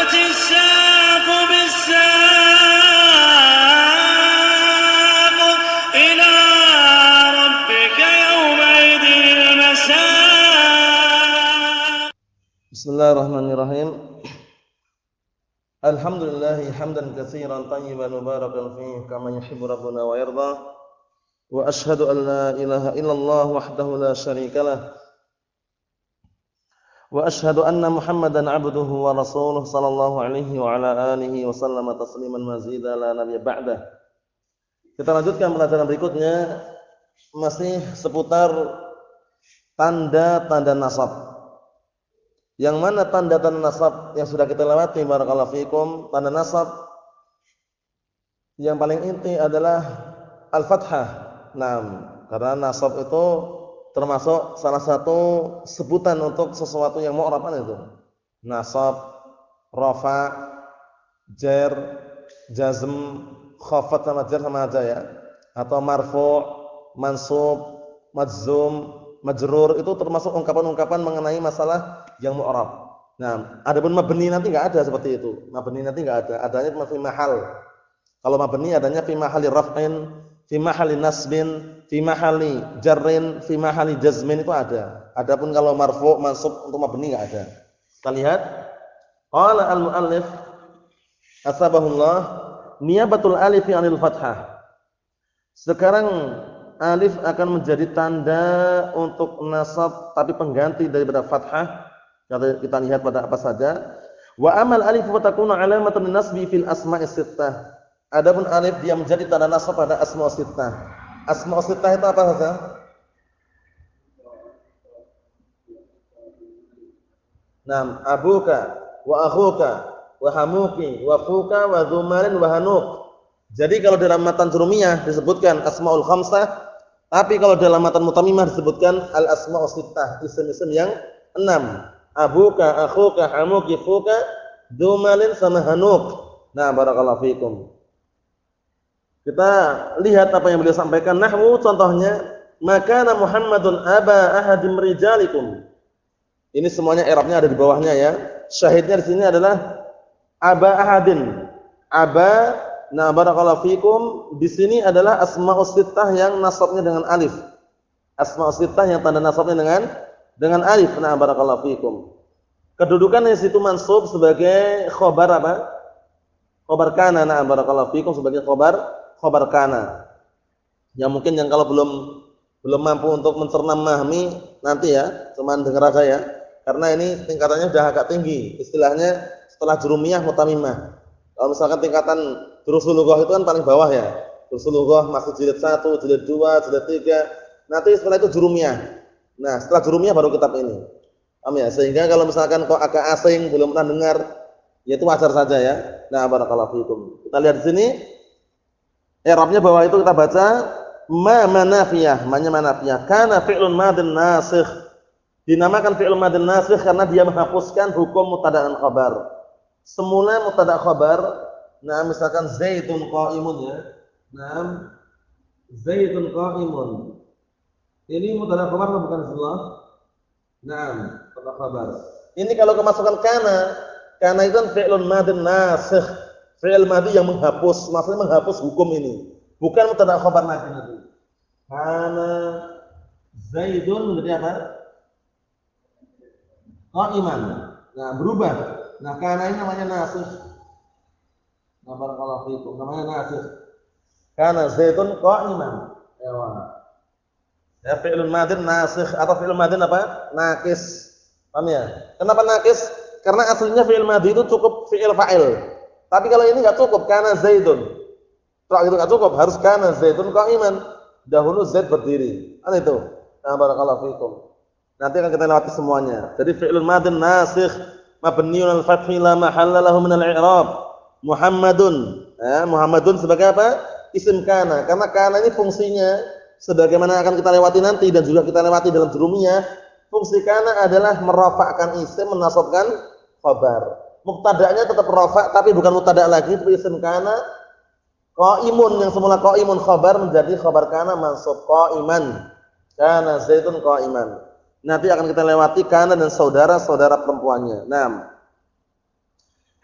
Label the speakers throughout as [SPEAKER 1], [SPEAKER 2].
[SPEAKER 1] والتفت الساق بالساق إلى ربك يومئذ المساق.
[SPEAKER 2] Bismillahirrahmanirrahim. Alhamdulillahi hamdan katsiran tayyiban mubarakan fihi kama yuhibbu rabbuna wa yarda. Wa ashhadu an la ilaha illallah wahdahu la syarikalah. Wa ashhadu anna Muhammadan 'abduhu wa rasuluh sallallahu alaihi wa ala alihi wa sallama tasliman mazida la nabiyya ba'dah. Kita lanjutkan pelajaran berikutnya masih seputar tanda-tanda nasab. Yang mana tanda-tanda nasab yang sudah kita lewati barakallahu fikum, tanda nasab yang paling inti adalah al-fathah. Nah, karena nasab itu termasuk salah satu sebutan untuk sesuatu yang mu'rab itu. Nasab, rafa, jar, jazm, khafat sama jar sama aja ya. Atau marfu', mansub, majzum, majrur itu termasuk ungkapan-ungkapan mengenai masalah yang mu'rab. Nah, adapun mabni nanti enggak ada seperti itu. Mabni nanti enggak ada. Adanya cuma fi mahal. Kalau mabni adanya fi mahali raf'in, fi mahali nasbin, fi mahali jarrin, fi mahali jazmin itu ada. Adapun kalau marfu', mansub untuk mabni enggak ada. Kita lihat. Qala al-muallif asbahullah niyabatul alif 'anil fathah. Sekarang alif akan menjadi tanda untuk nasab tapi pengganti daripada fathah. Kita lihat pada apa saja. Wa amal alif wa takunu alamatan nasbi fil asma'is sittah. Adapun alif dia menjadi tanda nasab pada asma' sittah. Asma' sittah itu apa saja? Naam, abuka wa akhuka wa hamuki wa fuka wa dzumalin wa hanuk. Jadi kalau dalam matan jurumiyah disebutkan asmaul khamsah, tapi kalau dalam matan mutamimah disebutkan al asmaul sittah, isim-isim yang 6. Abuka, akhuka, hamuki, fuka, dzumalin sama hanuk. Nah, barakallahu fikum. Kita lihat apa yang beliau sampaikan. Nahwu contohnya, makana Muhammadun aba ahadim rijalikum. Ini semuanya i'rabnya ada di bawahnya ya. Syahidnya di sini adalah aba ahadin. Aba. Nah, barakallahu fikum, di sini adalah asmaus sittah yang nasabnya dengan alif. Asmaus sittah yang tanda nasabnya dengan alif. Nah, barakallahu fikum. Kedudukan di situ mansub sebagai khobar apa? Khobar kana. Nah, barakallahu fikum sebagai khobar kana. Yang mungkin yang kalau belum mampu untuk mencerna memahami nanti ya, cuman dengar aja ya. Karena ini tingkatannya sudah agak tinggi. Istilahnya setelah jurumiyah mutamimah. Kalau misalkan tingkatan durusul lughah itu kan paling bawah ya. Durusul lughah masuk jilid 1, jilid 2, jilid 3. Nanti setelah itu jurumiyah. Nah, setelah jurumiyah baru kitab ini. Paham ya? Sehingga kalau misalkan kok agak asing, belum pernah dengar, ya itu wajar saja ya. Nah, barakallahu fikum. Kita lihat di sini. I'rabnya bawah itu kita baca ma manafiyah, ma-nya manafiyah. Kana fi'lun madin nasikh. Dinamakan fi'lun madin nasikh karena dia menghapuskan hukum mubtada' dan khabar. Semula mubtada' khabar, nah misalkan Zaidun qa'imun ya. Nah, Zaidun qa'imun. Ini mubtada' khabar atau bukan semua? Nah, mubtada' khabar. Ini kalau kemasukan kana itu kan fi'lun madin nasikh. Fi'il madhi yang menghapus, maksudnya menghapus hukum ini. Bukan mubtada' khabar nanti. Kana Zaidun menjadi apa? Qa'iman. Nah, berubah. Nah, kana ini namanya nasikh. Nah, barakallahu fikum, namanya nasikh. Kana Zaidun qa'iman. Ya, fi'lun madin nasikh atau fi'lun madin apa? Nakis. Paham ya? Kenapa nakis? Karena aslinya fi'il madhi itu cukup fi'il fa'il. Tapi kalau ini enggak cukup, kana Zaidun. Kalau itu enggak cukup, harus kana Zaidun qa'iman. Dahulu Zaid berdiri. Kan itu. Nah, barakallahu fikum. Nanti akan kita lewati semuanya. Jadi fi'lun madin nasikh mabniun al-fathi la mahalla lahu min al-i'rab. Muhammadun. Ya, Muhammadun sebagai apa? Isim kana. Karena kana ini fungsinya sebagaimana akan kita lewati nanti dan juga kita lewati dalam jurumiyah, fungsi kana adalah merafa'kan isim, menasabkan khabar. Mubtada'nya tetap rafa' tapi bukan mubtada' lagi, tapi isim kana qaimun yang semula qaimun khabar menjadi khabar kana mansub qaiman. Kana Zaidun qaiman. Nanti akan kita lewati kana dan saudara-saudara perempuannya. Nah,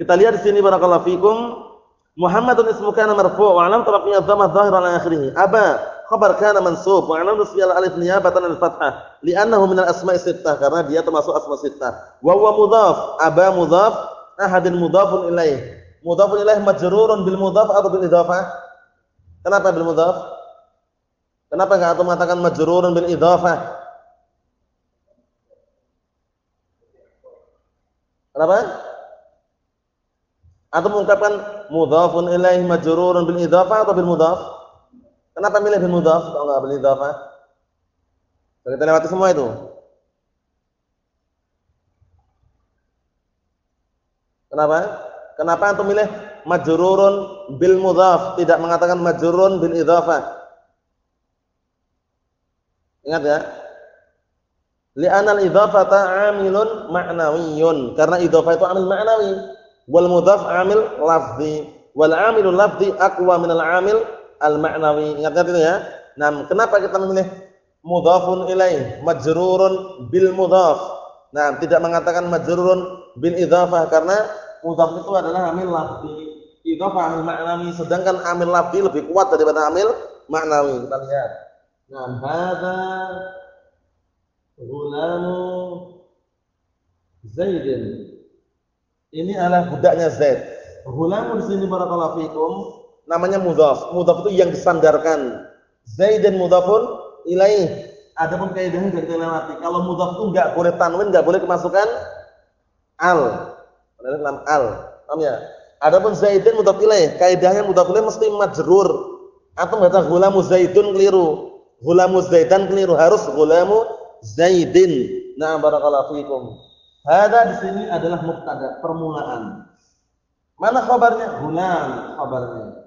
[SPEAKER 2] Kita lihat di sini barakallahu fikum, Muhammadun ismu kana marfu' wa alam tarafiyya dhammah dhahir ala akhirih. Aba khabar kana mansub wa alam nasbiyal alif niyabatan al fathah li'annahu min al asma'i sittah, karena dia termasuk asma sittah. Wa huwa mudhaf, aba mudhaf, ahadin mudhafun ilaih. Mudhafun ilaih majrurun bil mudhaf atau bil idhafah? Kenapa bil mudhaf? Kenapa enggak atau mengatakan majrurun bil idhafah? Kenapa? Atau mengungkapkan mudhafun ilaih majrurun bil idhafah atau bil mudhaf? Kenapa milih bil mudhaf kalau enggak bil idhafah? Sudah kita lewati semua itu. Kenapa? Kenapa antum milih majrurun bil mudhaf, tidak mengatakan majrurun bil idhafah? Ingat ya? Li'anal idhafata 'amilun ma'nawiyyun, karena idhafah itu amil ma'nawi, wal mudhaf amil lafzi, wal amilul lafzi aqwa minal amil al ma'nawi. Ingat itu ya. Nah, kenapa kita memilih mudhafun ilaih majrurun bil mudhaf? Nah, tidak mengatakan majrurun bil idhafah, karena mudhaf itu adalah amil lafzi, idhafah amil ma'nawi, sedangkan amil lafzi lebih kuat daripada amil ma'nawi. Kita lihat. Nah, hadza Ghulamu Zaidin. Ini adalah budaknya Zaid. Ghulamu di sini barakallahu fikum namanya mudhaf. Mudhaf itu yang disandarkan. Zaidin mudhafun ilaih. Adapun kaidahnya sudah kita lewati. Kalau mudhaf itu enggak boleh tanwin, enggak boleh kemasukan al. Dalam al. Paham ya? Adapun Zaidin mudhaf ilaih, kaidahnya mudhaf ilaih mesti majrur. Atau baca ghulamu Zaidun keliru. Ghulamu Zaidan keliru, harus ghulamu Zaidin. Nah, barakallahu fikum. Hada di sini adalah mubtada, permulaan. Mana khabarnya? Ghulam khabarnya.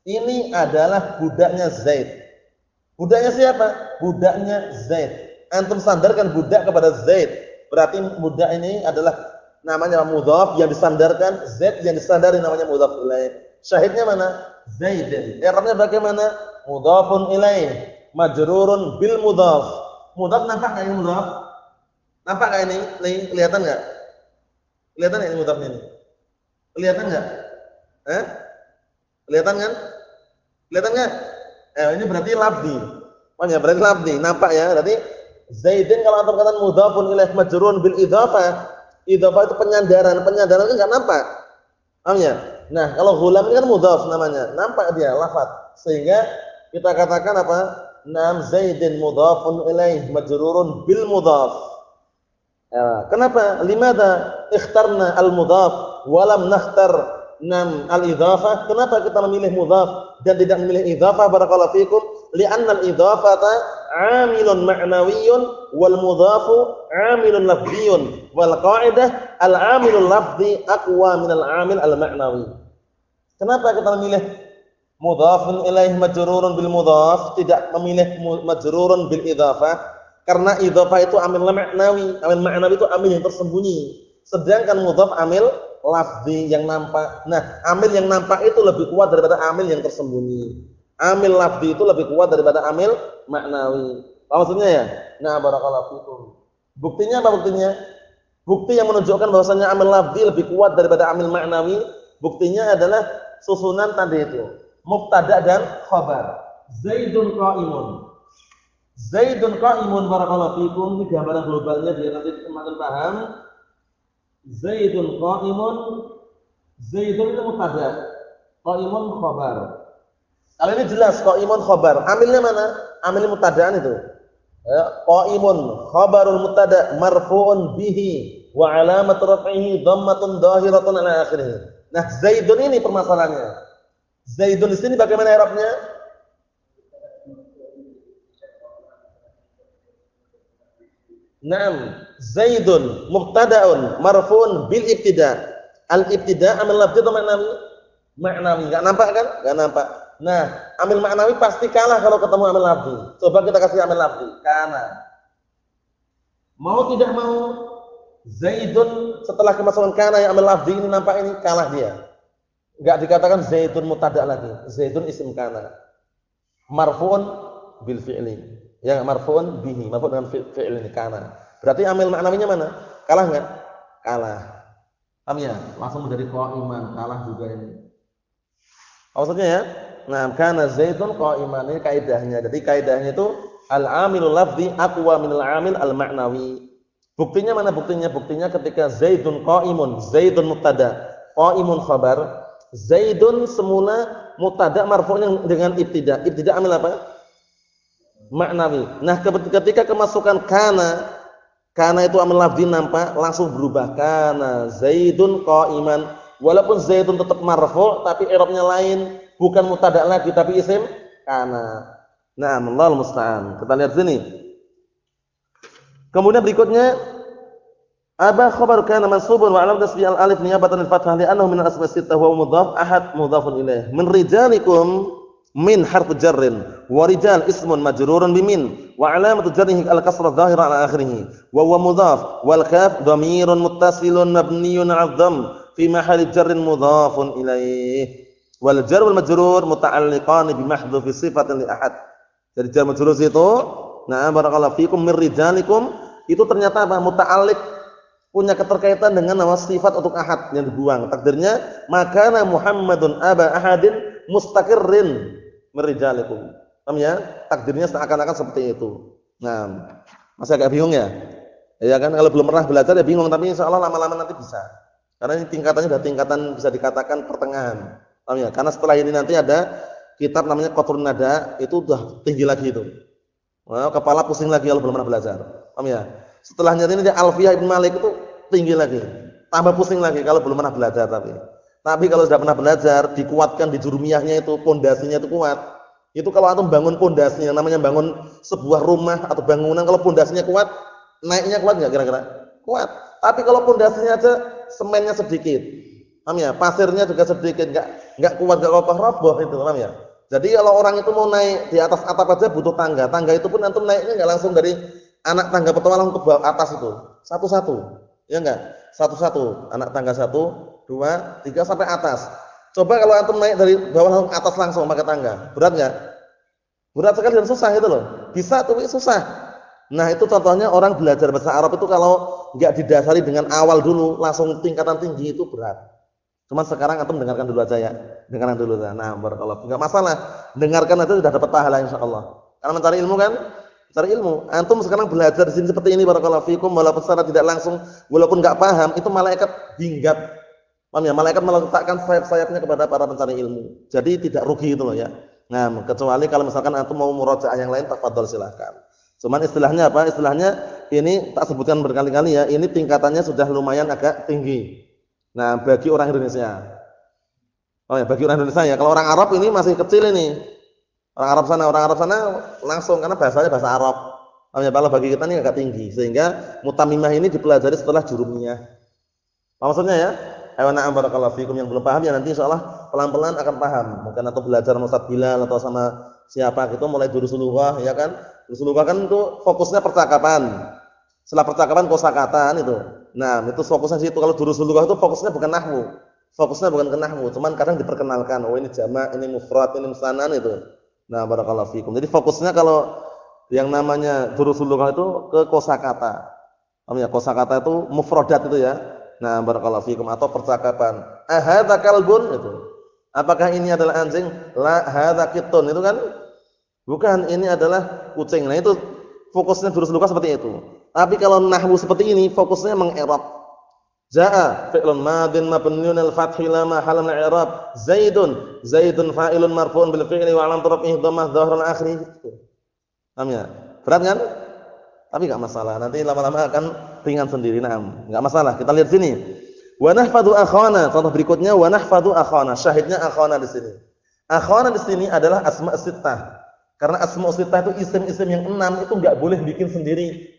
[SPEAKER 2] Ini adalah budaknya Zaid. Budaknya siapa? Budaknya Zaid. Antum sandarkan budak kepada Zaid. Berarti budak ini adalah namanya mudhaf yang disandarkan, Zaid yang disandari namanya mudhaf ilaih. Syahidnya mana? Zaidin. I'rabnya bagaimana? Mudhafun ilaih majrurun bil mudhaf. Mudhaf nampak enggak ini mudhaf? Nampak enggak ini? Nih, kelihatan enggak? Kelihatan enggak ini mudhafnya ini? Kelihatan enggak? Kelihatan kan? Kelihatan enggak? Ini berarti lafzi. Oh ya, berarti lafzi. Nampak ya? Berarti Zaidin kalau antum katakan mudhafun ilaih majrurun bil idhafah, idhafah itu penyandaran. Penyandaran itu enggak nampak. Paham ya? Nah, kalau ghulam ini kan mudhaf namanya. Nampak dia lafaz. Sehingga kita katakan apa? Nam Zaidin mudhafun ilaih majrurun bil mudhaf. Ya, kenapa? Limadha ikhtarna al mudhaf wa lam nakhtar nam al idhafah? Kenapa kita memilih mudhaf dan tidak memilih idhafah? Barakallahu fikum. Li'anna al idhafata 'amilun ma'nawiyyun wal mudhafu 'amilun lafziyyun wal qa'idah al 'amilul lafzi aqwa min al 'amil al ma'nawi. Kenapa kita memilih mudhafun ilaih majrurun bil mudhaf, tidak memilih majrurun bil idhafah? Karena idhafah itu amil ma'nawi. Amil ma'nawi itu amil yang tersembunyi, sedangkan mudhaf amil lafzi yang nampak. Nah, amil yang nampak itu lebih kuat daripada amil yang tersembunyi. Amil lafzi itu lebih kuat daripada amil ma'nawi. Apa maksudnya ya? Nah, barakallahu fikum. Buktinya apa buktinya? Bukti yang menunjukkan bahwasanya amil lafzi lebih kuat daripada amil ma'nawi, buktinya adalah susunan tadi itu. Mubtada dan khabar. Zaidun qa'imun. Zaidun qa'imun barakallahu fikum. Ini gambaran globalnya biar nanti semakin paham. Zaidun qa'imun. Zaidun itu mubtada, qa'imun khabar. Kalau ini jelas qa'imun khabar. Amilnya mana? Amil mubtadaan itu. Ya, qa'imun khabarul mubtada marfu'un bihi wa 'alamat raf'ihi dhammatun dhahiratun 'ala akhirih. Nah, Zaidun ini permasalahannya. Zaidun di sini bagaimana i'rabnya? Naam, Zaidun mubtada'un marfu'un bil ibtida'. Al ibtida' amil lafzi atau ma'nawi? Ma'nawi. Enggak nampak kan? Enggak nampak. Nah, amil ma'nawi pasti kalah kalau ketemu amil lafzi. Coba kita kasih amil lafzi. Kana. Mau tidak mau Zaidun setelah kemasukan kana yang amil lafzi ini nampak ini kalah dia. Enggak dikatakan Zaidun mubtada' lagi. Zaidun isim kana. Marfu'un bil fi'li. Ya, marfu'un bihi, marfu' dengan fi'il ini kana. Berarti amil maknawinya mana? Kalah enggak? Kalah. Paham ya? Langsung menjadi qa'iman, kalah juga ini. Apa maksudnya ya? Nah, kana Zaidun qa'iman, ini kaidahnya. Jadi kaidahnya itu al-amilul lafzi aqwa minal amil al-ma'nawi. Buktinya mana buktinya? Buktinya ketika Zaidun qa'imun, Zaidun mubtada, qa'imun khabar. Zaidun semula mubtada marfu'nya dengan ibtida. Ibtida amil apa? Ma'nawi. Nah, ketika kemasukan kana itu amil lafzi nampak langsung berubah. Kana Zaidun qa'iman. Walaupun Zaidun tetap marfu' tapi i'rabnya lain, bukan mubtada lagi tapi isim kana. Naam, Allahul musta'an. Kita lihat sini. Kemudian berikutnya aba khabar kana mansubun wa alam tasbih al alif niyabatan al fathah li'annahu min al asma' sittah wa mudhaf ahad mudhafun ilaih. Min rijalikum min harf jarrin wa rijal ismun majrurun bimin wa alamatu jarrihi al kasrah dhahira ala akhirih wa huwa mudhaf wal kaf dhamirun muttasilun mabniyun 'ala dhamm fi mahalli jarrin mudhafun ilaih. Wal jar wal majrur muta'alliqan bi mahdhufi sifatin li ahad. Jadi jar majrur itu, nah barakallahu fikum min rijalikum itu ternyata apa? Muta'alliq, punya keterkaitan dengan nama sifat untuk ahad yang dibuang. Takdirnya makana Muhammadun aba ahadin mustaqirrin min rijalikum. Paham ya? Takdirnya seakan-akan seperti itu. Nah, masih agak bingung ya? Ya kan kalau belum pernah belajar ya bingung, tapi insyaallah lama-lama nanti bisa. Karena ini tingkatannya sudah tingkatan bisa dikatakan pertengahan. Paham ya? Karena setelah ini nanti ada kitab namanya Qatrun Nada, itu udah tinggi lagi itu. Nah, kepala pusing lagi kalau belum pernah belajar. Paham ya? Setelahnya ini dia Alfiyah Ibn Malik itu tinggi lagi. Tambah pusing lagi kalau belum pernah belajar tapi. Tapi kalau sudah pernah belajar, dikuatkan di jurumiyahnya itu, pondasinya itu kuat. Itu kalau antum bangun pondasinya, namanya bangun sebuah rumah atau bangunan, kalau pondasinya kuat, naiknya kuat enggak kira-kira? Kuat. Tapi kalau pondasinya aja semennya sedikit. Paham ya? Pasirnya juga sedikit, enggak kuat, enggak kokoh, roboh itu, paham ya? Jadi kalau orang itu mau naik di atas atap aja butuh tangga. Tangga itu pun antum naiknya enggak langsung dari anak tangga pertama langsung ke bawah atas itu. Satu-satu. Ya enggak? Satu-satu. Anak tangga 1, 2, 3 sampai atas. Coba kalau antum naik dari bawah langsung atas langsung pakai tangga. Berat enggak? Berat sekali dan susah itu loh. Bisa tapi susah. Nah, itu contohnya orang belajar bahasa Arab itu kalau enggak didasari dengan awal dulu langsung tingkatan tinggi itu berat. Cuman sekarang antum dengarkan dulu aja ya. Dengarkan dulu aja. Nah, barakallahu. Enggak masalah. Dengarkan aja sudah dapat pahala insyaallah. Karena mencari ilmu kan? Mencari ilmu. Antum sekarang belajar di sini seperti ini barakallahu fikum walaupun secara tidak langsung, walaupun enggak paham, itu malaikat hinggap. Paham ya? Malaikat meletakkan sayap-sayapnya kepada para pencari ilmu. Jadi tidak rugi itu loh ya. Nah, kecuali kalau misalkan antum mau murajaah yang lain, tafadhol silakan. Cuman istilahnya apa? Istilahnya ini tak sebutkan berkali-kali ya. Ini tingkatannya sudah lumayan agak tinggi. Nah, bagi orang Indonesia. Oh ya, bagi orang Indonesia ya. Kalau orang Arab ini masih kecil ini. Orang Arab sana langsung karena bahasanya bahasa Arab. Oh ya, kalau bagi kita ini agak tinggi. Sehingga mutamimah ini dipelajari setelah jurumiyah. Apa maksudnya ya? Ayo na'am barakallahu fikum, yang belum paham ya nanti insyaallah pelan-pelan akan paham. Mungkin atau belajar sama Ustaz Bilal atau sama siapa gitu mulai durusul lughah ya kan? Durusul lughah kan itu fokusnya percakapan. Setelah percakapan kosakata itu. Nah, itu fokusnya situ. Kalau durusul lughah itu fokusnya bukan nahwu. Fokusnya bukan ke nahwu, cuman kadang diperkenalkan, oh ini jamak, ini mufrad, ini musannan itu. Nah, barakallahu fikum. Jadi fokusnya kalau yang namanya durusul lughah itu ke kosakata. Paham ya? Kosakata itu mufradat itu ya. Nah, barakallahu fikum, atau percakapan. Ahadza kalbun itu. Apakah ini adalah anjing? La hadza qittun itu kan? Bukan, ini adalah kucing. Nah, itu fokusnya durusul lughah seperti itu. Tapi kalau nahwu seperti ini fokusnya mengi'rab. Jaa fi'lun madin mabniun al-fathi la mahalla min al-i'rab. Zaidun fa'ilun marfu'un bil fi'li wa 'alamat raf'ihi dhammah dhahran akhirih. Paham ya? Berat kan? Tapi enggak masalah. Nanti lama-lama akan ringan sendiri. Naam, enggak masalah. Kita lihat sini. Wa nahfadhu akhana. Contoh berikutnya wa nahfadhu akhana. Syahidnya akhana di sini. Akhana di sini adalah asma' sittah. Karena asma' sittah itu isim-isim yang 6 itu enggak boleh bikin sendiri.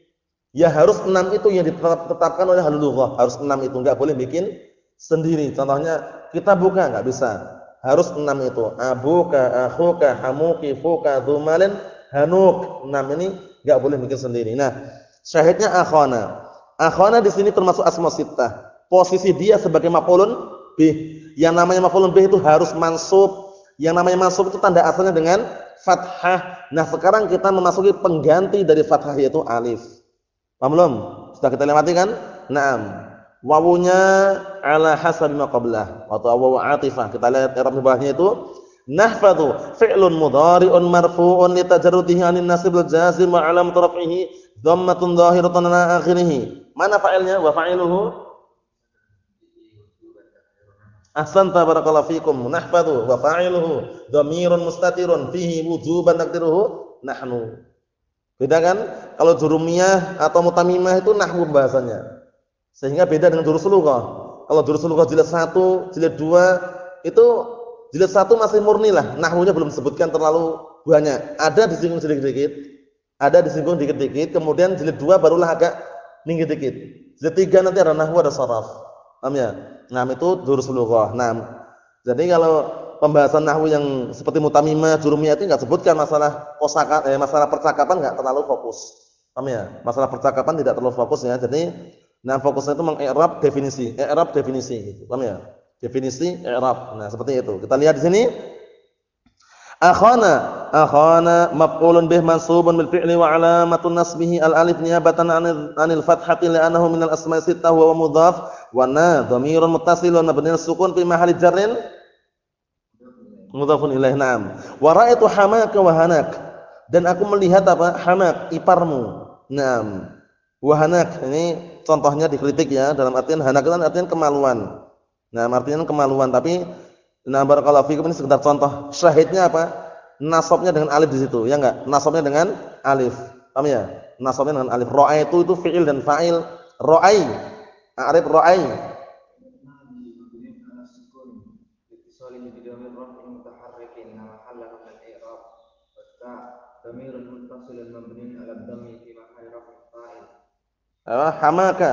[SPEAKER 2] Ya harus 6 itu yang ditetapkan oleh ahlul lughah. Harus 6 itu, enggak boleh bikin sendiri. Contohnya kita buka enggak bisa. Harus 6 itu. Abuka, akhuka, hamuki, fuka, dzumalin, hanuk. 6 ini enggak boleh bikin sendiri. Nah, syahidnya akhana. Akhana di sini termasuk asma sittah. Posisi dia sebagai maf'ulun bih. Yang namanya maf'ulun bih itu harus mansub. Yang namanya mansub itu tanda asalnya dengan fathah. Nah, sekarang kita memasuki pengganti dari fathah yaitu alif. Paham belum? Sudah kita lewati kan? Naam. wawunya ala hasabi ma qablah atau wawu atifah. Kita lihat i'rab di bawahnya itu nahfadhu fi'lun mudhari'un marfu'un li tajarrudihi 'anil nasib wal jazim wa 'alamat raf'ihi dhammatun dhahiratun 'ala akhirih. Mana fa'ilnya? Wa fa'iluhu ahsanta barakallahu fikum. Nahfadhu wa fa'iluhu dhamirun mustatirun fihi wujuban takdiruhu nahnu. Beda kan? Kalau jurumiyah atau mutamimah itu nahwu bahasanya. Sehingga beda dengan jurus lughah. Kalau jurus lughah jilid 1, jilid 2 itu jilid 1 masih murni lah, nahwunya belum disebutkan terlalu banyak. Ada disinggung sedikit-sedikit, ada disinggung dikit-dikit, kemudian jilid 2 barulah agak tinggi dikit. Jilid 3 nanti ada nahwu, ada sharaf. Paham ya? Nah, itu jurus lughah. Nah, jadi kalau pembahasan nahwu yang seperti mutamimah, jurumiyah itu enggak sebutkan masalah kosakata, masalah percakapan enggak terlalu fokus. Paham ya? Masalah percakapan tidak terlalu fokus ya. Jadi nah, fokusnya itu mengi'rab definisi gitu. Paham ya? Definisi i'rab. Nah, seperti itu. Kita lihat di sini. Akhana maf'ulun bih mansubun bil fi'li wa 'alamatun nasbihi al alif niyabatan 'anil fathati li'annahu minal asma'i sittah wa mudhaf wa na dhamirun muttasilun mabniun sukun fi mahalli jarrin mudhafun ilaih. Naam. Wa ra'aitu hamaka wa hanak. Dan aku melihat apa? Hamak, iparmu. Naam. Wa hanak. Ini contohnya dikritik ya, dalam artian hanak itu artian kemaluan. Nah, artinya kemaluan, tapi nah barakallahu fikum ini sekedar contoh. Syahidnya apa? Nasabnya dengan alif di situ, ya enggak? Nasabnya dengan alif. Paham ya? Nasabnya dengan alif. Ra'aitu itu fi'il dan fa'il. Ra'ai. A'rif ra'ai. Hamaka.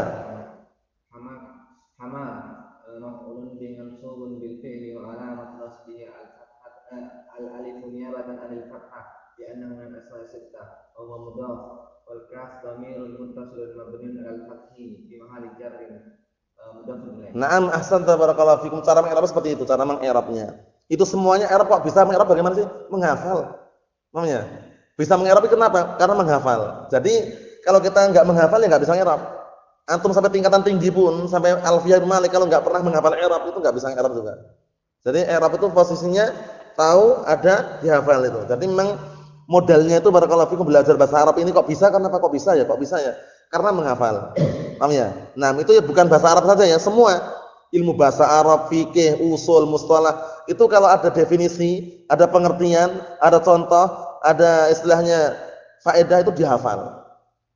[SPEAKER 3] maf'ulun bi mansubun bil fi'li wa alamat nasbihi al-alif niyabatan 'anil fathah li'annahu min asma'i sittah wa huwa mudhaf wal kaf dhamirun muttasilun mabniun 'alal fathi fi mahalli jarrin mudhaf ilaih.
[SPEAKER 2] Naam, ahsanta barakallahu fikum. Cara mengi'rab seperti itu, cara mengi'rabnya. Itu semuanya i'rab kok bisa mengi'rab bagaimana sih? Menghafal. Namanya. Bisa mengi'rab itu kenapa? Karena menghafal. Jadi kalau kita enggak menghafal ya enggak bisa mengi'rab. Antum sampai tingkatan tinggi pun, sampai Alfiyah Ibnu Malik kalau enggak pernah menghafal i'rab itu enggak bisa i'rab juga. Jadi i'rab itu posisinya tahu, ada, dihafal itu. Jadi memang modalnya itu barakallahu fikum belajar bahasa Arab ini kok bisa, kenapa kok bisa ya? Kok bisa ya? Karena menghafal. Paham ya? Nah, itu ya bukan bahasa Arab saja ya, semua ilmu bahasa Arab, fikih, usul, mustalah, itu kalau ada definisi, ada pengertian, ada contoh, ada istilahnya faedah itu dihafal.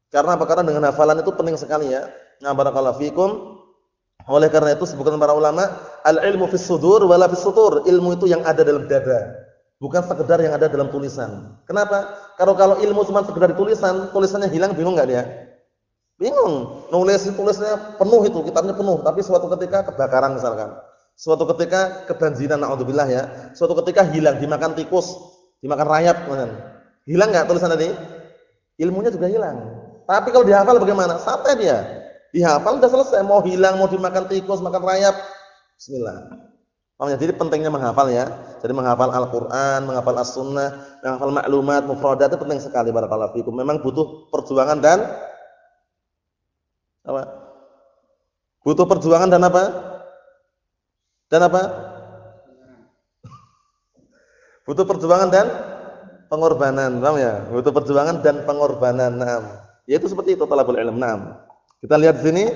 [SPEAKER 2] Karena apa? Karena dengan hafalan itu penting sekali ya. Nah, barakallahu fikum. Oleh karena itu sebutkan para ulama, al-ilmu fis sudur wala fis sutur. Ilmu itu yang ada dalam dada, bukan sekedar yang ada dalam tulisan. Kenapa? Kalau ilmu cuma sekedar di tulisan, tulisannya hilang, bingung enggak dia? Bingung. Tulisnya penuh itu, kitabnya penuh, tapi suatu ketika kebakaran misalkan. Suatu ketika kebanjiran, naudzubillah ya. Suatu ketika hilang, dimakan tikus, dimakan rayap, hilang enggak tulisan tadi? Ilmunya juga hilang. Tapi kalau dihafal bagaimana? Santai dia. Dihafal udah selesai, mau hilang, mau dimakan tikus, makan rayap, bismillah. Paham ya? Jadi pentingnya menghafal ya. Jadi menghafal Al-Qur'an, menghafal As-Sunnah, menghafal maklumat, mufradat itu penting sekali barakallahu fikum. Memang butuh perjuangan dan apa? Butuh perjuangan dan apa? Dan apa? Butuh perjuangan dan pengorbanan, paham ya? Butuh perjuangan dan pengorbanan. Naam. Yaitu seperti itu talabul ilm. Naam. Kita lihat di sini,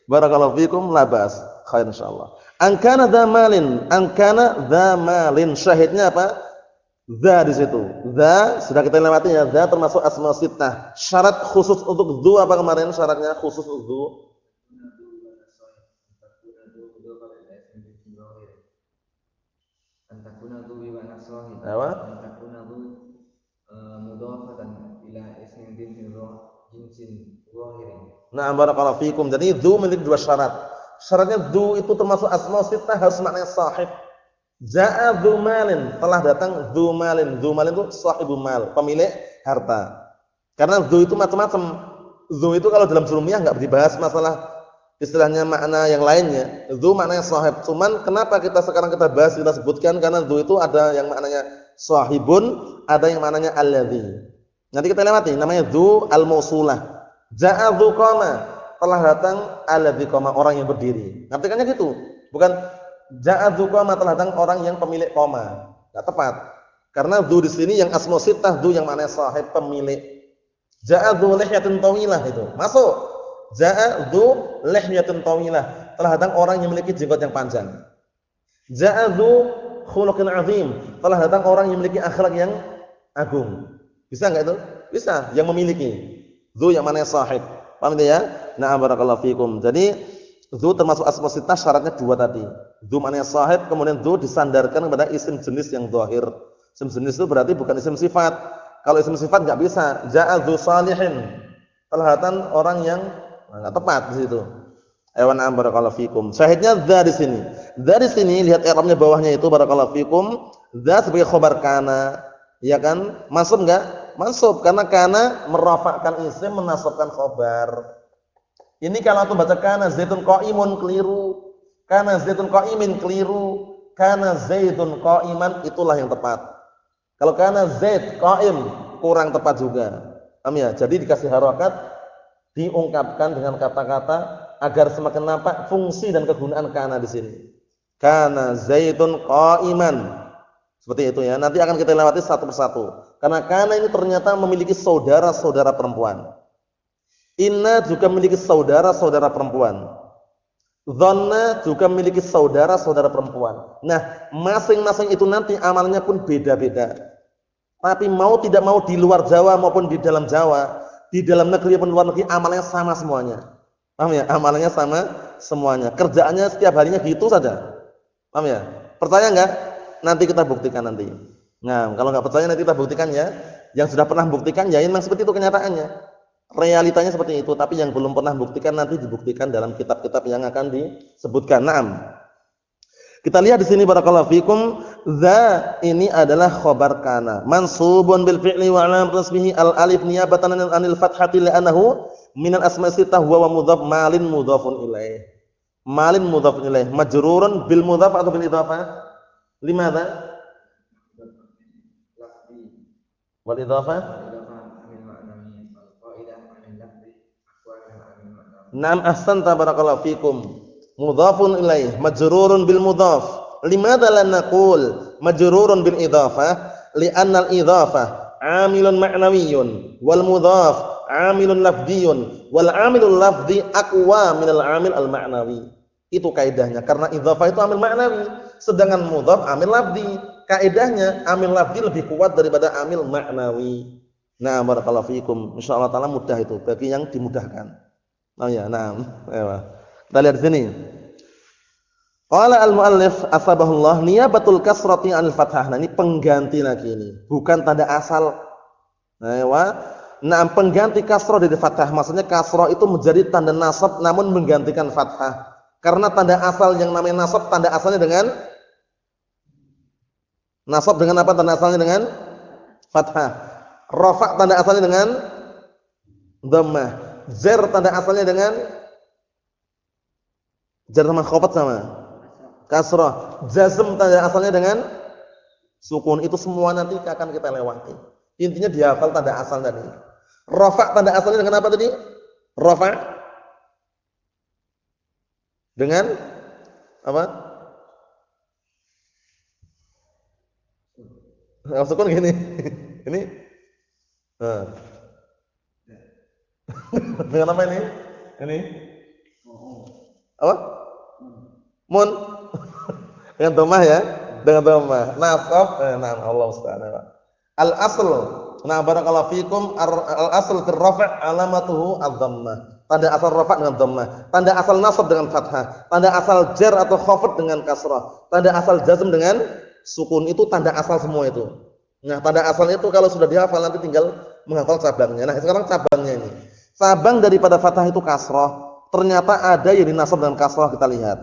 [SPEAKER 2] barakallahu fikum, labas, khair insyaallah. Angkana dzamalin, syahidnya apa? Dza di situ. Dza sudah kita lewati ya, dza termasuk asma sittah. Syarat khusus untuk dzu apa kemarin syaratnya khusus untuk dzu?
[SPEAKER 3] Antakuna dzu bi ma'na shahid.
[SPEAKER 2] Apa?
[SPEAKER 3] Antakuna dzu mudhafatan ila ismin jinsin zahirin.
[SPEAKER 2] Nah, barakallahu fikum. Jadi dzu memiliki dua syarat. Syaratnya dzu itu termasuk asma sittah harus maknanya sahib. Ja'a dzu malin, telah datang dzu malin. Dzu malin itu sahibul mal, pemilik harta. Karena dzu itu macam-macam. Dzu itu kalau dalam jurumiyah enggak dibahas masalah istilahnya makna yang lainnya. Dzu maknanya sahib. Cuman kenapa sekarang kita bahas, kita sebutkan karena dzu itu ada yang maknanya sahibun, ada yang maknanya alladzi. Nanti kita lewati namanya dzu al-mausulah. Ja'a dzu qama, telah datang alladzi qama, orang yang berdiri. Ngartikannya gitu. Bukan ja'a dzu qama, telah datang orang yang pemilik qama. Enggak tepat. Karena dzu di sini yang asma sittah, dzu yang maknanya sahib, pemilik. Ja'a dzu lihyatin tawilah itu. Masuk. Ja'a dzu lihyatin tawilah. Telah datang orang yang memiliki jenggot yang panjang. Ja'a dzu khuluqin azim. Telah datang orang yang memiliki akhlak yang agung. Bisa enggak itu? Bisa, yang memiliki. Dzu yang mana sahib. Paham itu ya? Na'am barakallahu fikum. Jadi dzu termasuk asma sittah, syaratnya dua tadi. Dzu mana sahib, kemudian dzu disandarkan kepada isim jenis yang zahir. Isim jenis itu berarti bukan isim sifat. Kalau isim sifat enggak bisa. Ja'a dzu salihin. Telah datang orang yang enggak tepat di situ. Na'am barakallahu fikum. Syahidnya dza di sini. Dza di sini lihat i'rabnya bawahnya itu barakallahu fikum. Dza sebagai khabar kana. Ya kan? Mansub enggak? Mansub, karena kana merafa'kan isim, menasabkan khabar. Ini kalau antum baca kana zaitun qa'imun, keliru. Kana zaitun qa'imin, keliru. Kana zaitun qa'iman, itulah yang tepat. Kalau kana zait qa'im, kurang tepat juga. Paham ya? Jadi dikasih harakat, diungkapkan dengan kata-kata agar semakin nampak fungsi dan kegunaan kana di sini. Kana zaitun qa'iman. Seperti itu ya. Nanti akan kita lewati satu persatu. Karena kana ini ternyata memiliki saudara-saudara perempuan. Inna juga memiliki saudara-saudara perempuan. Dhanna juga memiliki saudara-saudara perempuan. Nah, masing-masing itu nanti amalnya pun beda-beda. Tapi mau tidak mau di luar Jawa maupun di dalam Jawa, di dalam negeri maupun luar negeri, amalnya sama semuanya. Paham ya? Amalnya sama semuanya. Kerjaannya setiap harinya gitu saja. Paham ya? Percaya enggak? Nanti kita buktikan nanti. Nah, kalau nggak percaya nanti kita buktikan ya. Yang sudah pernah buktikan ya memang seperti itu kenyataannya. Realitanya seperti itu, tapi yang belum pernah buktikan nanti dibuktikan dalam kitab-kitab yang akan disebutkan. Naam. Kita lihat di sini barakallahu fikum, za ini adalah khabar kana, mansubun bil fi'li wa alam tasbihi al alif niyabatan anil fathati li'annahu minal asma'i sittah wa mudhaf malin mudhafun ilaih. Malin mudhafun ilaih, majrurun bil mudhaf atau bil idhafah? Limadha? Wal idhafah? Naam ahsanta barakallahu fikum. Mudhafun ilaih majrurun bil mudhaf. Limadha la naqul majrurun bil idhafah? Li'anna al idhafah 'amilun ma'nawiyyun wal mudhaf 'amilun lafdhiyyun wal 'amilul lafdhi aqwa minal 'amil al ma'nawi. Itu kaidahnya, karena idhafah itu amil ma'nawi, sedangkan mudhaf amil lafdhi. Kaidahnya amil lafdhi lebih kuat daripada amil ma'nawi. Nah, barakallahu fikum. Insyaallah taala mudah itu bagi yang dimudahkan. Oh ya, nah. Ayo. Kita lihat di sini. Qala al-muallif asbahullah niyabatul kasrati 'anil fathah. Nah, ini pengganti lagi ini, bukan tanda asal. Ayo. Nah, pengganti kasrah dari fathah. Maksudnya kasrah itu menjadi tanda nasab namun menggantikan fathah. Karena tanda asal yang namanya nasab, tanda asalnya dengan nasab dengan apa? Tanda asalnya dengan fathah. Rafa tanda asalnya dengan dhammah. Jar tanda asalnya dengan jar sama khafat sama kasrah. Jazm tanda asalnya dengan sukun. Itu semua nanti akan kita lewati. Intinya dihafal tanda asal tadi. Rafa tanda asalnya dengan apa tadi? Rafa dengan apa? Sukun gini. Ini. Dengan apa ini? Ini. Apa? Mun. Dengan dhammah ya? Dengan dhammah. Nasab. Nah, Allah Subhanahu. Al-asl. Nah, barakallahu fikum. Al-asl fil rafa' alamatuhu ad-dhammah. Tanda asal rafa' dengan dhammah. Tanda asal nasab dengan fathah. Tanda asal jar atau khafat dengan kasrah. Tanda asal jazm dengan sukun. Itu tanda asal semua itu. Nah, tanda asal itu kalau sudah dihafal nanti tinggal menghafal cabangnya. Nah, sekarang cabangnya ini. Cabang daripada fathah itu kasrah. Ternyata ada yang dinasab dengan kasrah, kita lihat.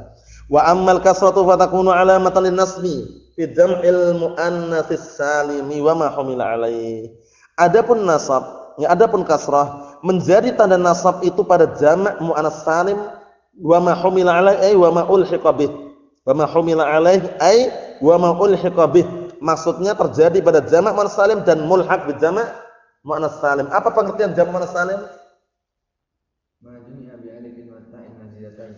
[SPEAKER 2] Wa ammal kasratu fatakunu alamatan lin-nasbi fi jam'il muannatsis salimi wa ma humila alaihi. Adapun nasab, ya adapun kasrah menjadi tanda nasab itu pada jamak muannats salim wa ma humila alaihi ay wa ma ulhiqa bih. Wa ma humila alaihi ay wa ma ulhiqa bih. Maksudnya terjadi pada jamak muannats salim dan mulhaq bi jamak muannats salim. Apa pengertian jamak muannats salim?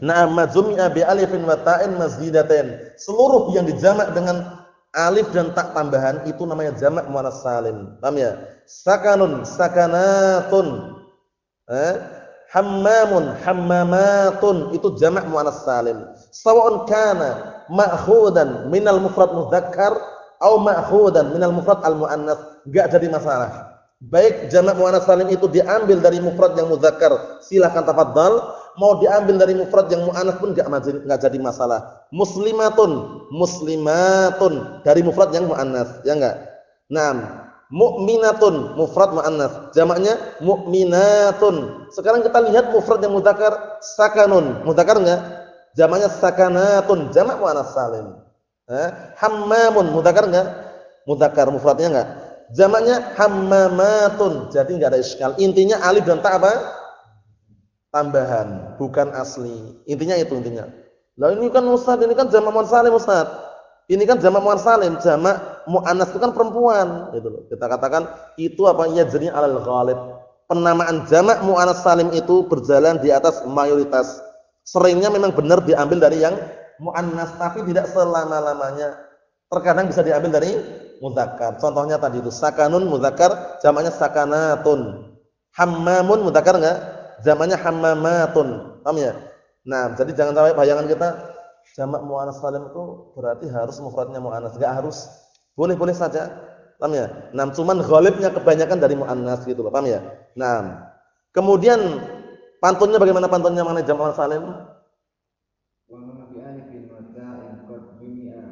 [SPEAKER 2] Na'am majumi'a bi alifin wa ta'in mazdidatain. Seluruh yang dijamak dengan alif dan tak tambahan itu namanya jamak muannas salim. Paham ya? Sakanun, sakanatun. Hammamun, hammamatun itu jamak muannas salim. Sawa'un kana ma'khudan minal mufrad mudzakkar atau ma'khudan minal mufrad al muannas, enggak jadi masalah. Baik jamak muannas salim itu diambil dari mufrad yang mudzakkar, silakan tafadhal. Mau diambil dari mufrad yang muannas pun enggak jadi masalah. Muslimatun, muslimatun dari mufrad yang muannas, ya enggak? Naam. Mu'minatun mufrad muannas, jamaknya mu'minatun. Sekarang kita lihat mufrad yang mudzakkar, sakanun, mudzakkar enggak? Jamaknya sakanatun, jamak muannas salim. Hammamun, mudzakkar enggak? Mudzakkar, mufradnya enggak? Jamaknya hammamatun. Jadi enggak ada iskal. Intinya alif dan ta apa? Tambahan, bukan asli. Intinya itu intinya. Lah ini kan Ustaz, ini kan jamak muannas salim Ustaz. Ini kan jamak muannas salim, jamak muannas itu kan perempuan, gitu loh. Kita katakan itu apa? Yajri 'alal ghalib. Penamaan jamak muannas salim itu berjalan di atas mayoritas. Seringnya memang benar diambil dari yang muannas, tapi tidak selama-lamanya. Terkadang bisa diambil dari mudzakkar. Contohnya tadi itu sakanun mudzakkar, jamaknya sakanatun. Hammamun mudzakkar enggak? Jamaknya hammamatun. Paham ya? Nah, jadi jangan sampai bayangan kita jamak muannas salim itu berarti harus mufradnya muannas. Enggak harus. Boleh-boleh saja. Paham ya? Nah, cuman ghalibnya kebanyakan dari muannas gitu loh. Paham ya? Nah, kemudian pantunnya bagaimana pantunnya mengenai jamak muannas salim?
[SPEAKER 3] Wa ma bi alifin wa ta'in qad jumi'a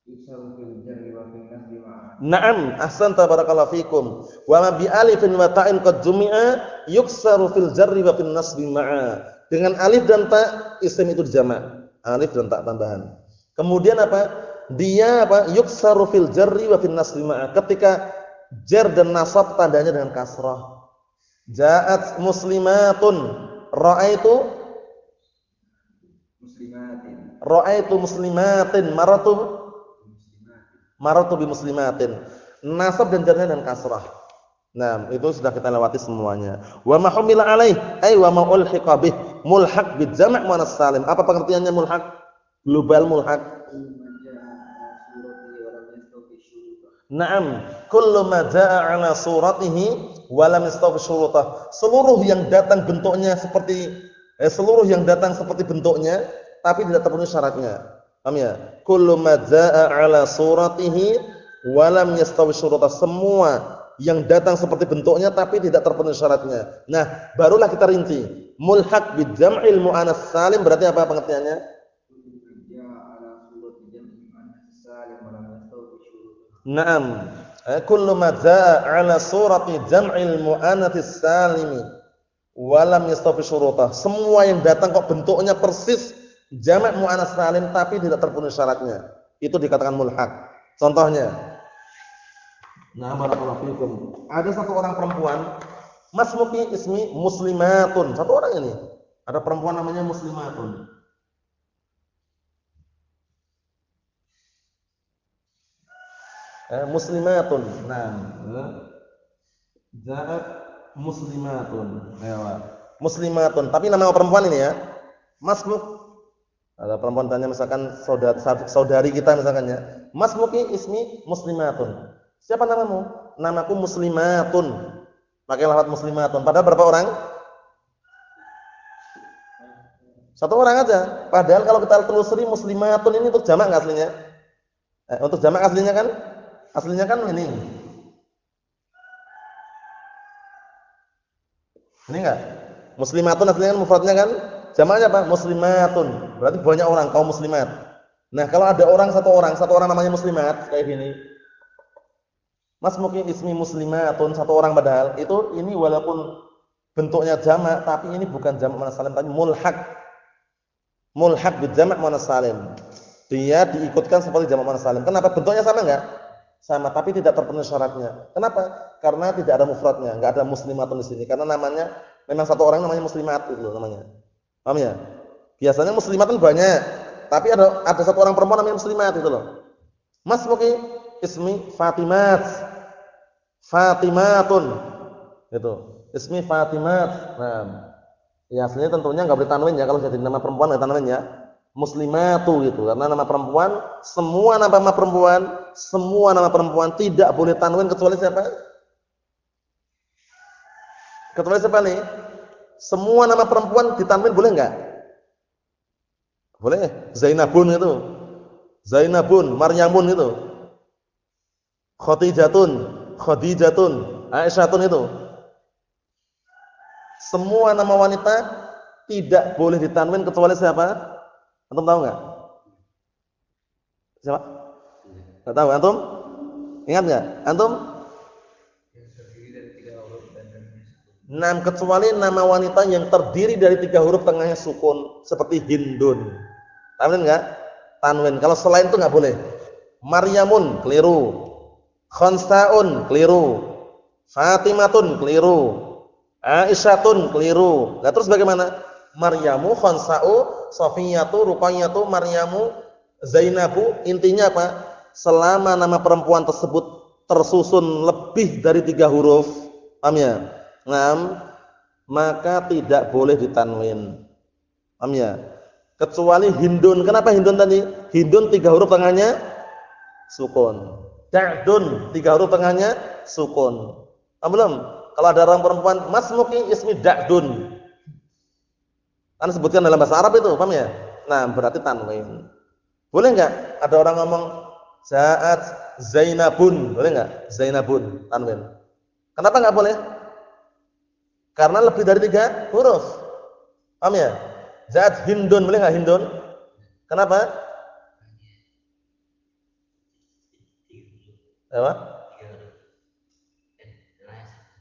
[SPEAKER 3] yusaru fil jarri wa fil nasbi ma'a.
[SPEAKER 2] Naam, ahsanta barakallahu fikum. Wa ma bi alifin wa ta'in qad jumi'a yuksaru fil jarri wa fil nasbi ma'a. Dengan alif dan ta isim itu dijamak. Alif dan ta tambahan. Kemudian apa? Dia apa? Yuksaru fil jarri wa fil nasbi ma'a. Ketika jar dan nasab tandanya dengan kasrah. Ja'at muslimatun. Ra'aitu
[SPEAKER 3] Muslimatin.
[SPEAKER 2] Ra'aitu muslimatin. Maratu bi muslimatin. Nasab dan jarnya dengan kasrah. Nah, itu sudah kita lewati semuanya. Wa ma humila alaih ay wa ma ulhiqa bih mulhaq bi jama' muannas salim. Apa pengertiannya mulhaq? Global mulhaq. Naam, kullu ma jaa 'ala suratihi wa lam yastawfi syurutah. Seluruh yang datang bentuknya seperti bentuknya tapi tidak terpenuhi syaratnya. Paham ya? Kullu ma jaa 'ala suratihi wa lam yastawfi syurutah. Semua yang datang seperti bentuknya tapi tidak terpenuhi syaratnya. Nah, barulah kita rinci. Mulhaq bi jam'il muannas salim berarti apa pengertiannya? Naam. Kullu ma jaa 'ala surati jam'il muannats salimi wa lam yastawfi syurutah. Semua yang datang kok bentuknya persis jamak muannats salim tapi tidak terpenuhi syaratnya. Itu dikatakan mulhaq. Contohnya, nah, barakallahu fikum. Ada satu orang perempuan, masmuki ismi muslimatun. Satu orang ini. Ada perempuan namanya muslimatun. Muslimatun. Nah, Ja'at muslimatun. Muslimatun. Tapi nama perempuan ini ya. Masmuk. Ada perempuan tanya misalkan saudari kita misalkan ya. Masmuki ismi muslimatun. Siapa namamu? Namaku muslimatun. Pakai lafaz muslimatun. Padahal berapa orang? Satu orang aja. Padahal kalau kita telusuri muslimatun ini untuk jamak enggak aslinya? Untuk jamak aslinya kan? Aslinya kan ini. Ini enggak? Muslimatun aslinya kan mufradnya kan? Jamaknya apa? Muslimatun. Berarti banyak orang kaum muslimat. Nah, kalau ada satu orang namanya muslimat kayak gini. Mas mungkin ismi muslimatun, satu orang padahal itu ini walaupun bentuknya jamak tapi ini bukan jamak muannas salim tapi mulhaq. Mulhaq bi jamak muannas salim. Dia diikutkan seperti jamak muannas salim. Kenapa? Bentuknya sama enggak? Sama tapi tidak terpenuhi syaratnya. Kenapa? Karena tidak ada mufradnya, enggak ada muslimatun di sini karena namanya memang satu orang namanya muslimat itu loh namanya. Paham ya? Biasanya muslimatun banyak, tapi ada satu orang perempuan namanya muslimat itu loh. Mas mungkin ismi Fatimatun. Itu. Ismi Fatimat. Nah. Ya aslinya tentunya nggak boleh tanwin ya kalau jadi nama perempuan nggak tanwin ya. Muslimatu gitu. Karena nama perempuan, semua nama perempuan tidak boleh tanwin kecuali siapa? Kecuali siapa nih? Semua nama perempuan ditanwin boleh enggak? Boleh. Zainabun itu. Zainabun, Maryamun itu. Khadijatun, Khadijatun, Aisyatun itu. Semua nama wanita tidak boleh ditanwin kecuali siapa? Antum tahu enggak? Siapa? Enggak tahu antum? Ingat enggak? Antum? Kecuali nama wanita yang terdiri dari 3 huruf tengahnya sukun seperti Hindun. Tanwin enggak? Tanwin. Kalau selain itu enggak boleh. Maryamun keliru. Khansaun keliru. Fatimatun keliru. Aisyatun keliru. Nah, terus bagaimana? Maryamu, Khansa'u, Safiyatu, Ruqayyatu, Maryamu, Zainabu. Intinya apa? Selama nama perempuan tersebut tersusun lebih dari 3 huruf, paham ya? Maka tidak boleh ditanwin. Paham ya? Kecuali Hindun. Kenapa Hindun tadi? Hindun 3 huruf tengahnya sukun. Da'dun 3 huruf tengahnya sukun. Paham belum? Kalau ada orang perempuan, Masmuki ismi Da'dun. Kan sebutkan dalam bahasa Arab itu, paham ya? Nah, berarti tanwin. Boleh enggak ada orang ngomong Za'at Zainabun, boleh enggak? Zainabun tanwin. Kenapa enggak boleh? Karena lebih dari 3 huruf. Paham ya? Za'at Hindun, boleh enggak Hindun? Kenapa? Apa?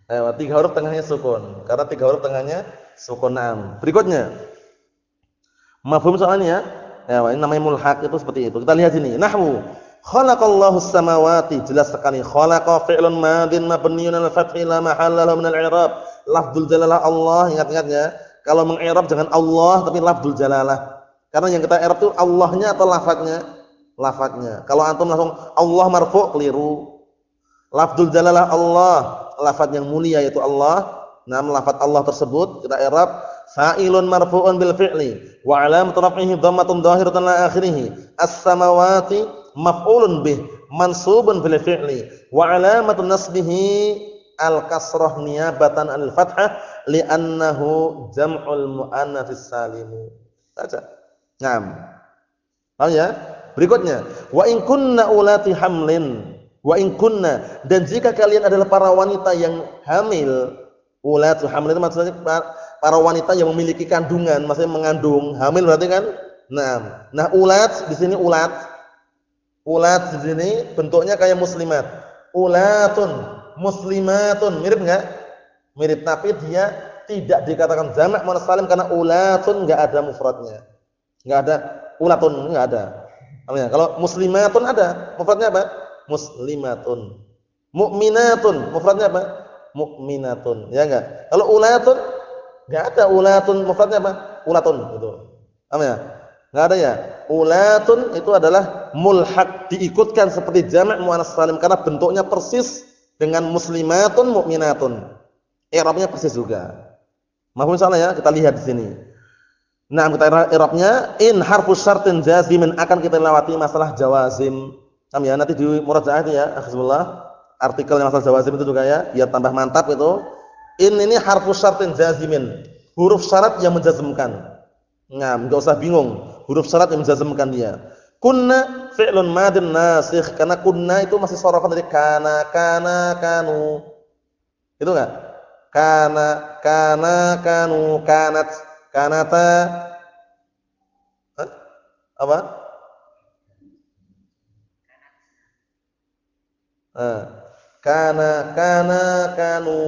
[SPEAKER 2] 3 huruf tengahnya sukun. Karena 3 huruf tengahnya sukun. Berikutnya. Mafhum soalnya ya. Ini namanya mulhaq itu seperti itu. Kita lihat sini. Nahwu. Khalaqallahu samawati. Jelas sekali. Khalaqa fi'lun madin mabniun 'alal fathi la mahalla lahu min al-i'rab. Lafdzul jalalah Allah, ingat-ingat ya. Kalau meng-i'rab jangan Allah tapi lafdzul jalalah. Karena yang kita i'rab itu Allahnya atau lafadznya? Lafadznya. Kalau antum langsung Allah marfu' keliru. Lafdzul jalalah Allah, lafadz yang mulia yaitu Allah. Lafadz Allah tersebut kita i'rab fa'ilun marfu'un bil fi'li wa 'alamatu raf'ihi dhammatun dhahiratun la akhirih. As-samawati maf'ulun bih mansubun bil fi'li wa 'alamatu nasbihi al-kasrah niyabatan 'anil fathah li'annahu jam'ul muannats salim. Saja. Paham ya? Berikutnya, wa in kunna ulati hamlin. Wa in kunna, dan jika kalian adalah para wanita yang hamil, ulatu hamil itu maksudnya para wanita yang memiliki kandungan, maksudnya mengandung, hamil berarti kan? Nah ulat di sini ulat di sini bentuknya kayak muslimat. Ulatun, muslimatun, mirip enggak? Mirip, tapi dia tidak dikatakan jamak muannas salim karena ulatun enggak ada mufradnya. Enggak ada ulatun, enggak ada. Kalau muslimatun ada, mufradnya apa? Muslimatun. Mu'minatun, mufradnya apa? Mu'minatun. Ya enggak? Kalau ulatun enggak ada ulatun, mufradnya apa? Ulatun gitu. Paham ya? Enggak ada ya? Ulatun itu adalah mulhaq, diikutkan seperti jamak muannas salim karena bentuknya persis dengan muslimatun, mu'minatun. I'rabnya persis juga. Mahfum salah ya? Kita lihat di sini. Nah, kita i'rabnya in harfus syartin jazimin, akan kita lewati masalah jawazim. Ya, nanti di murajaah itu ya, alhamdulillah, artikel yang masalah jawazim itu juga ya, biar tambah mantap itu. Ini harfus syartin jazimin, huruf syarat yang menjazmkan. Enggak usah bingung, huruf syarat yang menjazmkan dia. Kunna fi'lun madin nasikh, karena kunna itu masih sharafan dari kana, kanu. Itu enggak? Kana, kanu, kanat, kanata. Apa? Kana, kanu,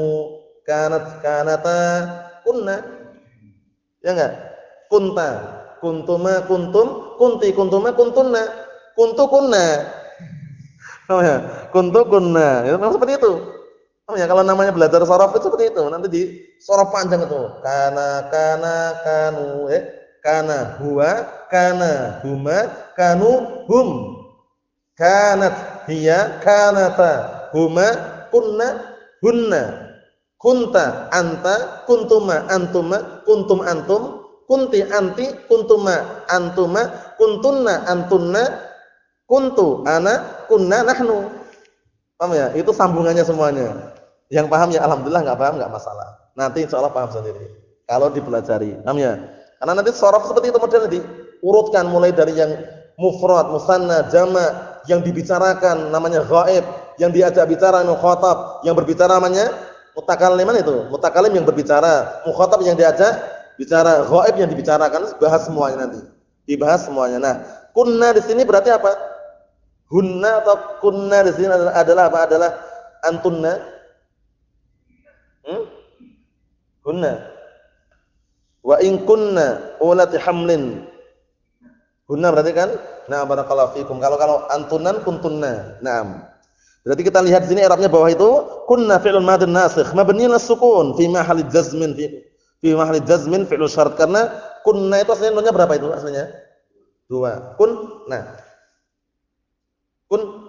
[SPEAKER 2] kanat, kanata, kunna. Ya enggak? Kunta, kuntuma, kuntum, kunti, kuntuma, kuntunna, kuntu, kunna. Oh ya, kuntu, kunna. Itu memang seperti itu. Oh ya, kalau namanya belajar sharaf itu seperti itu. Nanti di sharaf panjang itu. Kana, kanu, kana, huwa, kana, huma, kanu, hum. Kanat hiya, kanata, huma, kunna, hunna. kunta anta, kuntuma antuma, kuntum antum, kunti anti, kuntuma antuma, kuntunna antunna, kuntu ana, kunna nahnu. Paham ya? Itu sambungannya semuanya. Yang paham ya alhamdulillah, enggak paham enggak masalah. Nanti insyaallah paham sendiri kalau dipelajari. Paham ya? Karena nanti shorof seperti itu model nanti. Urutkan mulai dari yang mufrad, musanna, jama', yang dibicarakan namanya ghaib, yang diajak bicara mukhatab, yang berbicara namanya mutakalliman itu. Mutakallim yang berbicara, mukhatab yang diajak bicara, ghaib yang dibicarakan, bahas semuanya nanti. Dibahas semuanya. Nah, kunna di sini berarti apa? Hunna atau kunna di sini adalah apa? Adalah antunna. Hunna. Wa in kunna ulati hamlin. Hunna berarti kan? Nah, barakallahu fikum. Kalau antunan kuntunna. Naam. Berarti kita lihat di sini i'rabnya bawah itu kunna fi'lun madin nasikh mabniun as-sukun fi mahalli jazmin fi mahalli jazmin fi'lu syart. Karena kunna itu aslinya nunnya berapa itu aslinya? 2.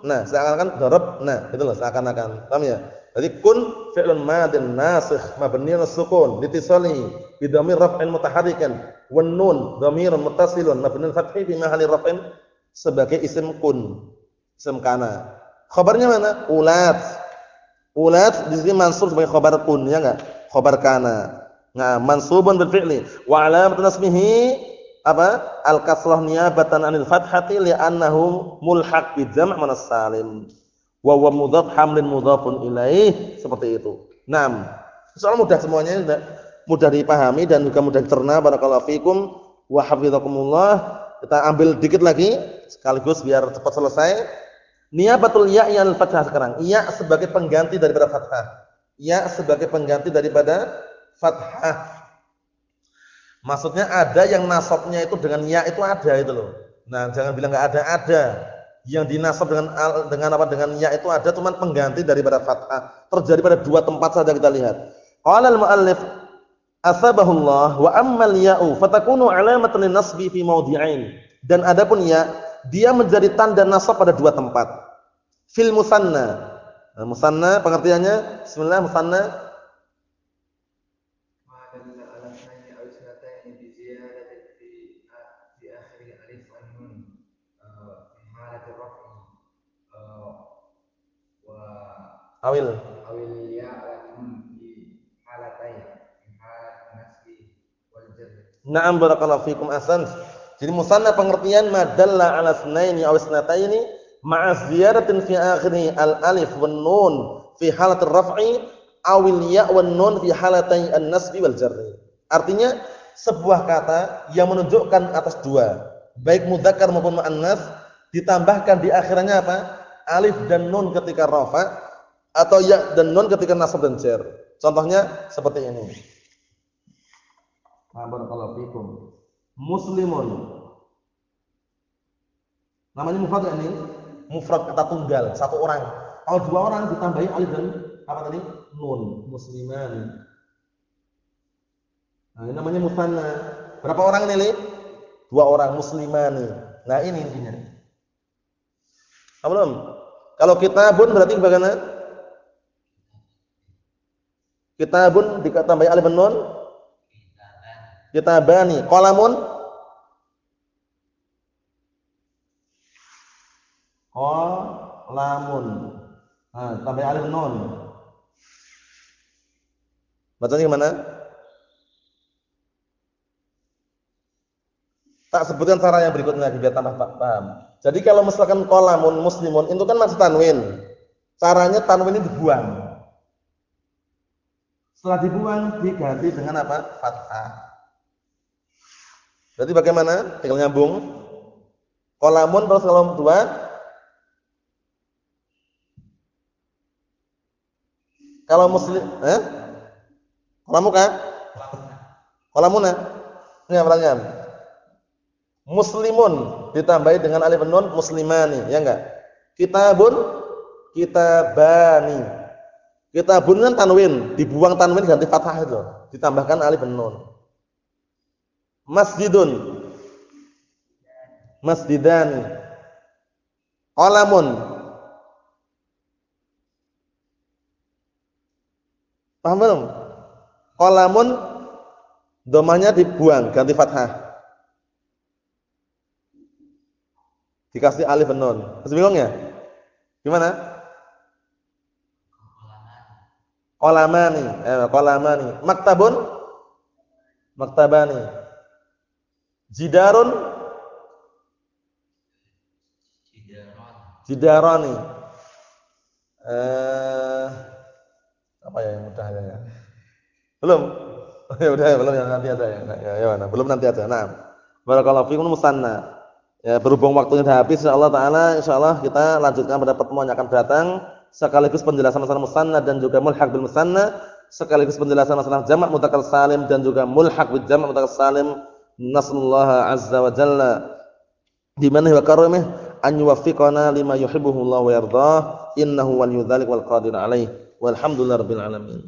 [SPEAKER 2] Nah, seakan-akan darabna, itu loh seakan-akan. Paham ya? Jadi kun fi'lun madin nasikh mabniun as-sukun litisali bi dhamir raf'in mutaharrikan wan nun dhamirun muttasilun mabniun fathi fi mahalli raf'in sebagai isim kun, isim kana. Khabarnya mana? Ulat. Ulat di sini mansub sebagai khabar kun, ya enggak? Khabar kana. Nah, mansubun bil fi'li wa alamatun nasbihi apa? Al-kasrah niyabatan 'anil fathati li'annahu mulhaq bi jam' muannas salim. Wa huwa mudhaf hamlin mudhafun ilaih, seperti itu. Naam. Soal mudah semuanya, mudah dipahami dan juga mudah dicerna. Barakallahu fikum wa hafizakumullah. Kita ambil dikit lagi sekaligus biar cepat selesai. Niyabatul ya' al fathah sekarang. Ya sebagai pengganti daripada fathah. Ya sebagai pengganti daripada fathah. Maksudnya ada yang nasabnya itu dengan ya itu ada itu loh. Nah, jangan bilang enggak ada. Yang dinasab dengan apa? Dengan ya itu ada, cuman pengganti daripada fathah. Terjadi pada 2 tempat saja kita lihat. Qala al-muallif asbahullah wa ammal ya'u fatakunu alamatan lin-nasbi fi mawdi'ain. Dan adapun ya, dia menjadi tanda nasab pada 2 tempat. Fil musanna. Nah, musanna pengertiannya bismillah musanna awil
[SPEAKER 3] ya di halatain di halat nasbi wal jar.
[SPEAKER 2] Na'am barakallahu fikum ahsan. Jadi musanna pengertian madalla 'ala tsnaini aw tsnataini ma'a ziyadatin fi akhiri al-alif wan nun fi halatir raf'i awil ya wan nun fi halatai an-nasbi wal jarri. Artinya sebuah kata yang menunjukkan atas 2, baik mudzakkar maupun muannas, ditambahkan di akhirannya apa? Alif dan nun ketika rafa atau ya dan nun ketika nasab dan jar. Contohnya seperti ini. Barakallahu fikum. Muslimun. Namanya mufrad ini? Mufrad kata tunggal, 1 orang. Kalau 2 orang ditambahi alif dan apa tadi? Nun. Musliman. Nah, ini namanya musanna. Berapa orang ini? 2 orang, muslimani. Nah, ini intinya. Belum? Kalau kitabun berarti bagaimana? Kitabun ditambahi alif dan nun? Kitabani. Qalamun? Qalamun. Nah, tambah alif dan nun. Bacanya gimana? Tak sebutkan cara yang berikutnya biar tambah paham. Jadi kalau misalkan qalamun muslimun itu kan masih tanwin. Caranya tanwin ini dibuang. Setelah dibuang diganti dengan apa? Fathah. Berarti bagaimana? Tinggal nyambung. Qalamun terus kalau 2 kalau muslim Qalamuka? Qalamuna. Ini pertanyaan. Muslimun ditambahi dengan alif nun muslimani, ya enggak? Kitabun, kitabani. Kitabun kan tanwin, dibuang tanwin ganti fathah itu, ditambahkan alif nun. Masjidun, masjidani. Qalamun, Paham belum? Qalamun domanya dibuang, ganti fathah. Dikasih alif dan nun. Masih bingung ya? Gimana? Qalamani. Qalamani. Maktabun? Maktabani. Jidarun? Jidarani. Apa ya yang mudah ya? Belum? Ya udah ya, belum, yang nanti aja ya. Ya mana? Belum, nanti aja. Nah. Barakallahu fiikum musanna. Ya, berhubung waktunya sudah habis, insyaallah kita lanjutkan pada pertemuan yang akan datang, sekaligus penjelasan masalah musanna dan juga mulhaq bil musanna, sekaligus penjelasan masalah jamak mudzakkar salim dan juga mulhaq bil jamak mudzakkar salim. Nasallahu azza wa jalla bimanihi wa karamih an yuwaffiqana lima yuhibbuhu Allah wa yardah, innahu waliyyu dzalik wal qadir alaih. Walhamdulillahirabbil alamin.